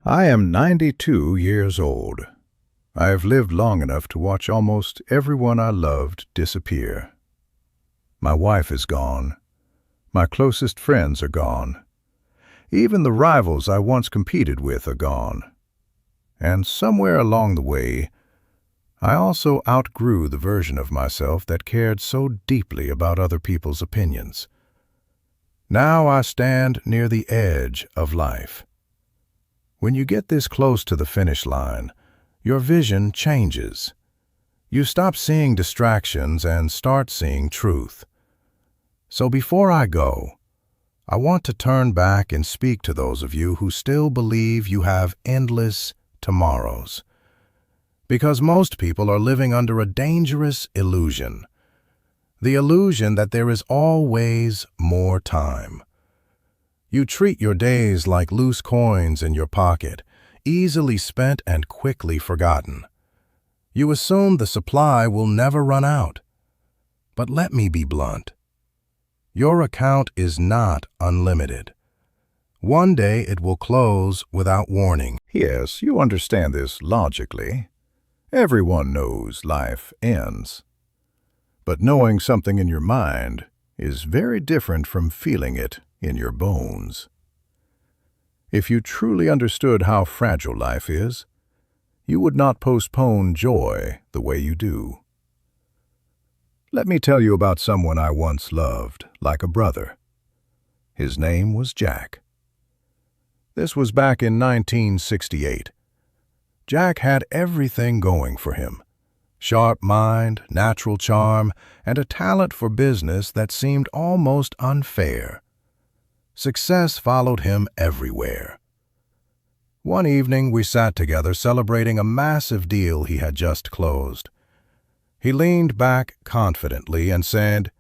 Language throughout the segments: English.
I am 92 years old. I have lived long enough to watch almost everyone I loved disappear. My wife is gone. My closest friends are gone. Even the rivals I once competed with are gone. And somewhere along the way, I also outgrew the version of myself that cared so deeply about other people's opinions. Now I stand near the edge of life. When you get this close to the finish line, your vision changes. You stop seeing distractions and start seeing truth. So before I go, I want to turn back and speak to those of you who still believe you have endless tomorrows. Because most people are living under a dangerous illusion. The illusion that there is always more time. You treat your days like loose coins in your pocket, easily spent and quickly forgotten. You assume the supply will never run out. But let me be blunt. Your account is not unlimited. One day it will close without warning. Yes, you understand this logically. Everyone knows life ends. But knowing something in your mind is very different from feeling it in your bones. If you truly understood how fragile life is, you would not postpone joy the way you do. Let me tell you about someone I once loved, like a brother. His name was Jack. This was back in 1968. Jack had everything going for him. Sharp mind, natural charm, and a talent for business that seemed almost unfair. Success followed him everywhere. One evening we sat together celebrating a massive deal he had just closed. He leaned back confidently and said,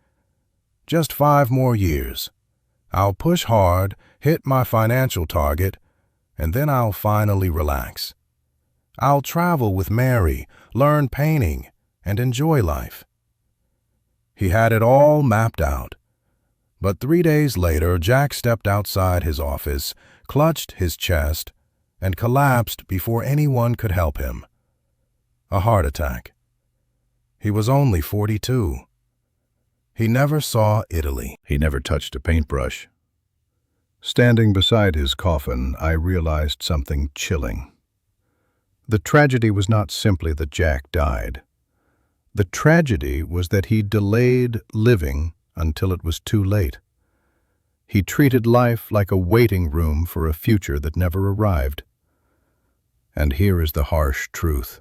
"Just 5 more years. I'll push hard, hit my financial target, and then I'll finally relax. I'll travel with Mary, learn painting, and enjoy life." He had it all mapped out. But 3 days later, Jack stepped outside his office, clutched his chest, and collapsed before anyone could help him. A heart attack. He was only 42. He never saw Italy. He never touched a paintbrush. Standing beside his coffin, I realized something chilling. The tragedy was not simply that Jack died. The tragedy was that he delayed living until it was too late. He treated life like a waiting room for a future that never arrived. And here is the harsh truth.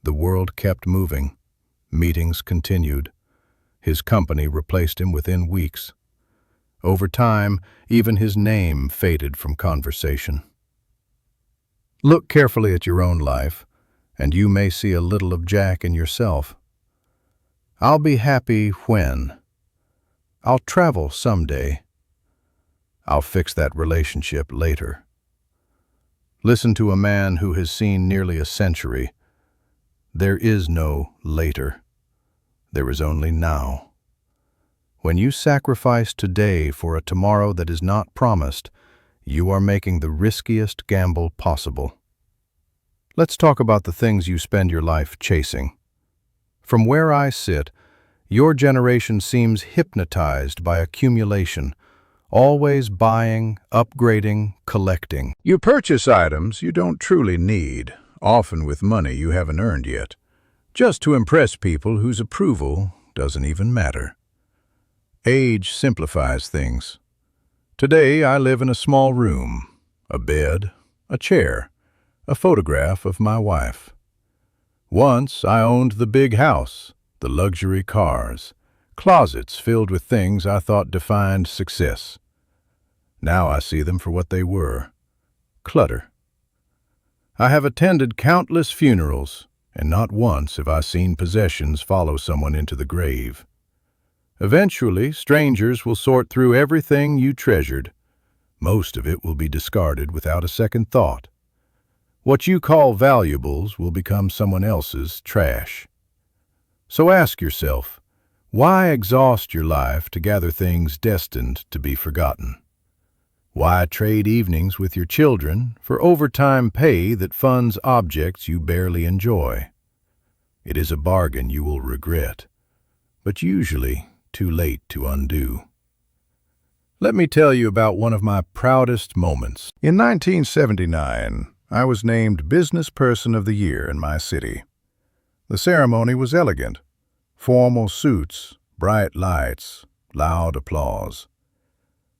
The world kept moving. Meetings continued. His company replaced him within weeks. Over time, even his name faded from conversation. Look carefully at your own life, and you may see a little of Jack in yourself. I'll be happy when. I'll travel someday. I'll fix that relationship later. Listen to a man who has seen nearly a century. There is no later. There is only now. When you sacrifice today for a tomorrow that is not promised, you are making the riskiest gamble possible. Let's talk about the things you spend your life chasing. From where I sit, your generation seems hypnotized by accumulation, always buying, upgrading, collecting. You purchase items you don't truly need, often with money you haven't earned yet, just to impress people whose approval doesn't even matter. Age simplifies things. Today I live in a small room, a bed, a chair, a photograph of my wife. Once I owned the big house, the luxury cars, closets filled with things I thought defined success. Now I see them for what they were: clutter. I have attended countless funerals, and not once have I seen possessions follow someone into the grave. Eventually, strangers will sort through everything you treasured. Most of it will be discarded without a second thought. What you call valuables will become someone else's trash. So ask yourself, why exhaust your life to gather things destined to be forgotten? Why trade evenings with your children for overtime pay that funds objects you barely enjoy? It is a bargain you will regret, but usually too late to undo. Let me tell you about one of my proudest moments. In 1979, I was named Business Person of the Year in my city. The ceremony was elegant. Formal suits, bright lights, loud applause.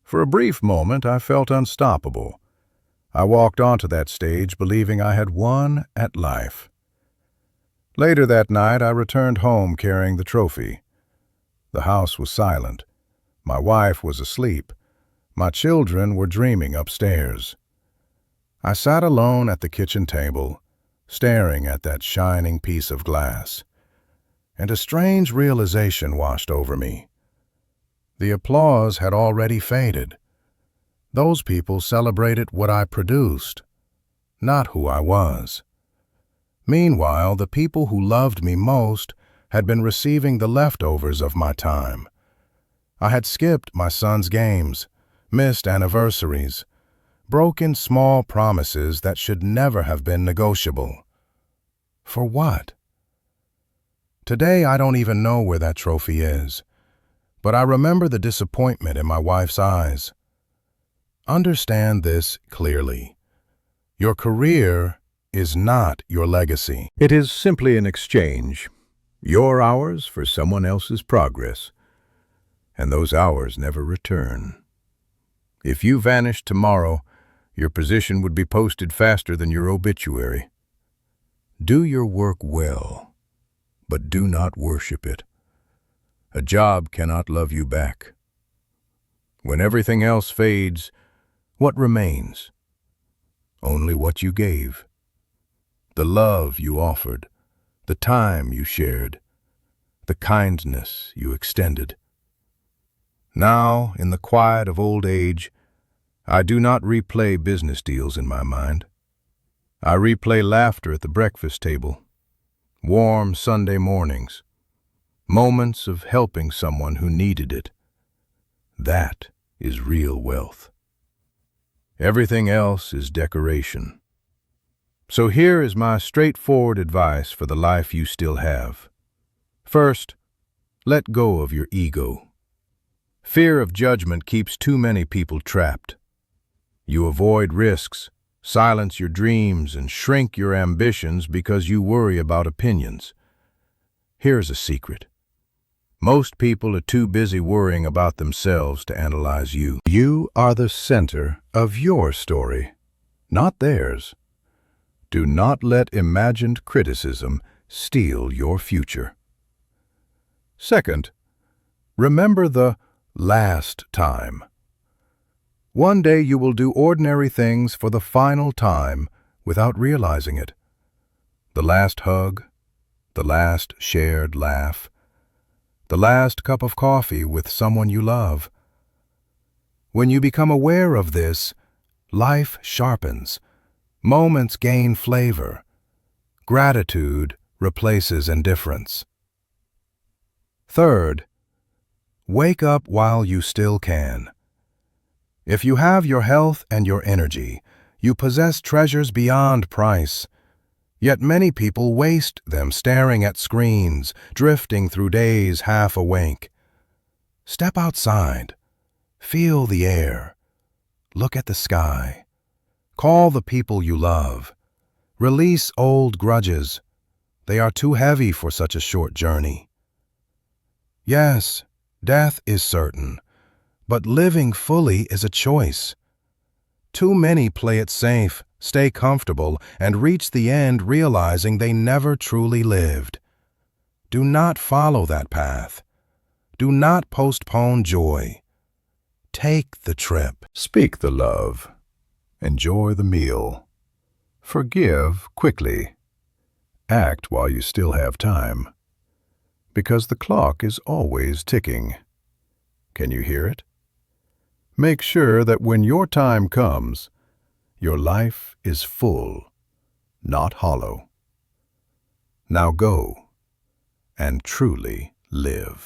For a brief moment, I felt unstoppable. I walked onto that stage believing I had won at life. Later that night, I returned home carrying the trophy. The house was silent. My wife was asleep. My children were dreaming upstairs. I sat alone at the kitchen table, staring at that shining piece of glass, and a strange realization washed over me. The applause had already faded. Those people celebrated what I produced, not who I was. Meanwhile, the people who loved me most had been receiving the leftovers of my time. I had skipped my son's games, missed anniversaries, broken small promises that should never have been negotiable. For what? Today, I don't even know where that trophy is, but I remember the disappointment in my wife's eyes. Understand this clearly. Your career is not your legacy. It is simply an exchange. Your hours for someone else's progress. And those hours never return. If you vanished tomorrow, your position would be posted faster than your obituary. Do your work well, but do not worship it. A job cannot love you back. When everything else fades, what remains? Only what you gave. The love you offered, the time you shared, the kindness you extended. Now, in the quiet of old age, I do not replay business deals in my mind. I replay laughter at the breakfast table, warm Sunday mornings, moments of helping someone who needed it. That is real wealth. Everything else is decoration. So here is my straightforward advice for the life you still have. First, let go of your ego. Fear of judgment keeps too many people trapped. You avoid risks, silence your dreams, and shrink your ambitions because you worry about opinions. Here's a secret. Most people are too busy worrying about themselves to analyze you. You are the center of your story, not theirs. Do not let imagined criticism steal your future. Second, remember the last time. One day you will do ordinary things for the final time without realizing it. The last hug, the last shared laugh, the last cup of coffee with someone you love. When you become aware of this, life sharpens, moments gain flavor, gratitude replaces indifference. Third, wake up while you still can. If you have your health and your energy, you possess treasures beyond price. Yet many people waste them staring at screens, drifting through days half awake. Step outside. Feel the air. Look at the sky. Call the people you love. Release old grudges. They are too heavy for such a short journey. Yes, death is certain, but living fully is a choice. Too many play it safe, stay comfortable, and reach the end realizing they never truly lived. Do not follow that path. Do not postpone joy. Take the trip. Speak the love. Enjoy the meal. Forgive quickly. Act while you still have time. Because the clock is always ticking. Can you hear it? Make sure that when your time comes, your life is full, not hollow. Now go and truly live.